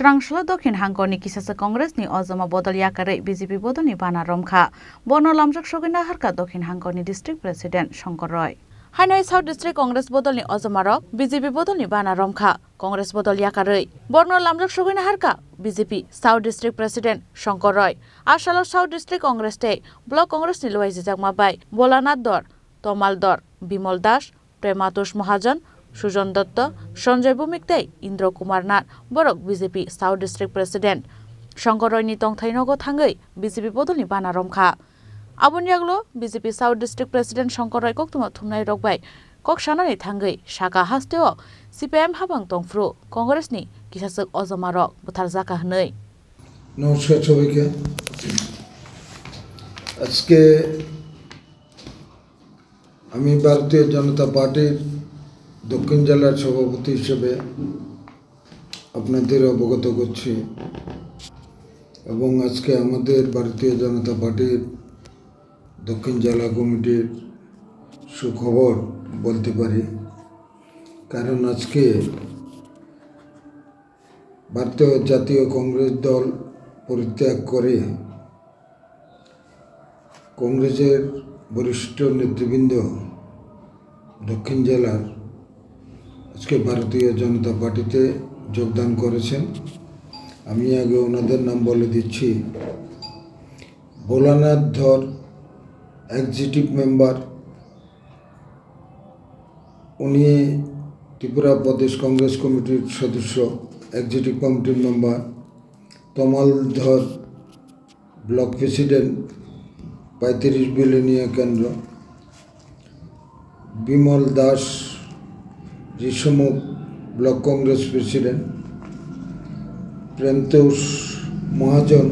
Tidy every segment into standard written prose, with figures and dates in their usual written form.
Srangsla Dokhin Hangkoni Kisasa Congress ni Ozama Bodol Yakare BJP Bodoni Bana Romkha Bono Lamjak Sogina Harka Dokhin Hangkoni District President Shankar Roy Hanoi South District Congress Bodol ni Ozamaro BJP Bodol ni Bana Romkha Congress Bodol Yakare Bono Lamjak Sogina Harka BJP South District President Shankar Roy Ashalo South District Congress Day Block Congress ni Loai Jijak Mabai Bolanat Dor Tomal Dor Bimol Das Prematosh Mahajan Sujon Dotto, Sanjay Bhumikte, Indra Kumar Nath, Borok BJP South District President, Shankar Roy ni Tongthainogo Thangai, BJP Bodol ni Bana Romkha. Abon yaglo BJP South District President Shankar Roy koktuma thumnai rokbai, kok shanani thangai, Shaka hasteo, CPM habang tongfru, Congress ni Kisasuk Ozamarok, Butharzaka hnai. নমস্কার সবাইকে আজকে আমি ভারতীয় জনতা পার্টির দক্ষিণ জেলার সভাপতি হিসেবে আপনাদের অবগত করছি এবং আজকে আমাদের ভারতীয় জনতা পার্টির দক্ষিণ জেলা কমিটির সুখবর বলতে পারি কারণ আজকে ভারতীয় জাতীয় কংগ্রেস দল পরিত্যাগ করে কংগ্রেসের বরিষ্ঠ নেতৃবৃন্দ দক্ষিণ জেলার আজকে ভারতীয় জনতা পার্টিতে যোগদান করেছেন আমি আগে ওনাদের নাম বলে দিচ্ছি ভোলানাথ ধর এক্সিকিউটিভ মেম্বার উনি ত্রিপুরা প্রদেশ কংগ্রেস কমিটির সদস্য এক্সিকিউটিভ কমিটির মেম্বার তমাল ধর ব্লক প্রেসিডেন্ট 35 বিলোনিয়া কেন্দ্র Bimal Das Rishyamukh block Congress president Premtosh Mahajan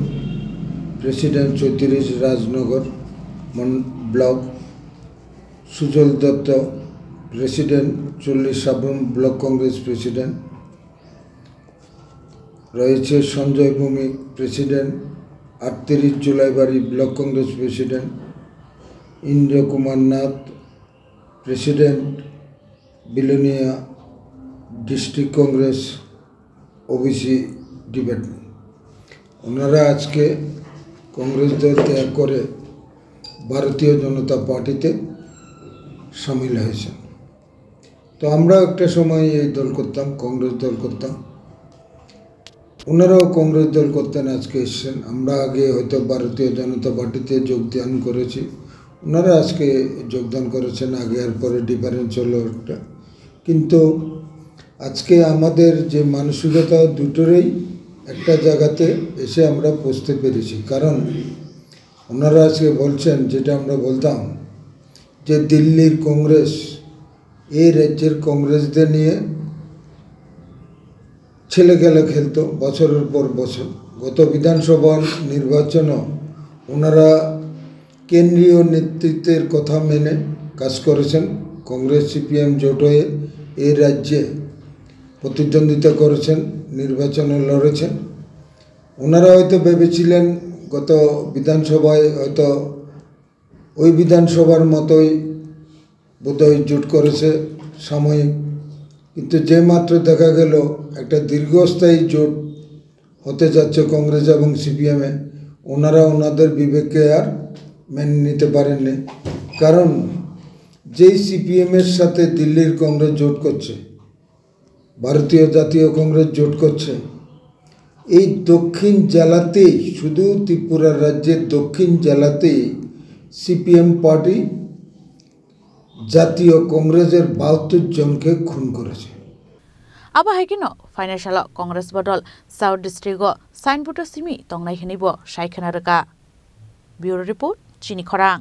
president 34 Rajnagar block Sujal Dutta president 40 Sabroom block Congress president রয়েছে Sanjay Bhowmik president 38 Julaibari block Congress president Indra Kumar Nath president Belonia district Congress OBC department ওনারা আজকে কংগ্রেস দল ত্যাগ করে ভারতীয় জনতা পার্টিতে সামিল হয়েছেন তো আমরা একটা সময় এই দল করতাম কংগ্রেস দল করতাম ওনারাও কংগ্রেস দল করতেন আজকে এসেছেন আমরা আগে হয়তো ভারতীয় জনতা পার্টিতে যোগদান করেছি ওনারা আজকে যোগদান করেছেন আগে আর পরে ডিফারেন্স হলো একটা কিন্তু আজকে আমাদের যে মানসিকতা দুটোরই একটা জায়গাতে এসে আমরা পৌঁছতে পেরেছি কারণ ওনারা আজকে বলছেন যেটা আমরা বলতাম যে দিল্লির কংগ্রেস এই রাজ্যের কংগ্রেসদের নিয়ে ছেলে খেলা খেলতো বছরের পর বছর গত বিধানসভার নির্বাচনও ওনারা কেন্দ্রীয় নেতৃত্বের কথা মেনে কাজ করেছেন কংগ্রেস সিপিএম জোট হয়ে এই রাজ্যে প্রতিদ্বন্দ্বিতা করেছেন নির্বাচনে লড়েছেন ওনারা হয়তো ভেবেছিলেন গত বিধানসভায় হয়তো ওই বিধানসভার মতোই বোধহয় জোট করেছে সাময়িক কিন্তু যে মাত্র দেখা গেল একটা দীর্ঘস্থায়ী জোট হতে যাচ্ছে কংগ্রেস এবং সিপিএমে ওনারা ওনাদের বিবেককে আর মেনে নিতে পারেননি কারণ যেই সিপিএমের সাথে দিল্লির কংগ্রেস জোট করছে ভারতীয় জাতীয় কংগ্রেস জোট করছে এই দক্ষিণ জেলাতেই শুধু ত্রিপুরা রাজ্যের দক্ষিণ জেলাতেই সিপিএম পার্টি জাতীয় কংগ্রেসের 72 জনকে খুন করেছে আবা হাইকিনো ফাইনান্সিয়াল কংগ্রেস বদল সাউথ ডিস্ট্রিক্ট সাইনবোর্ড সিমি তংনাই হিনিব সাইখানা রকা ব্যুরো রিপোর্ট চিনি খরাং।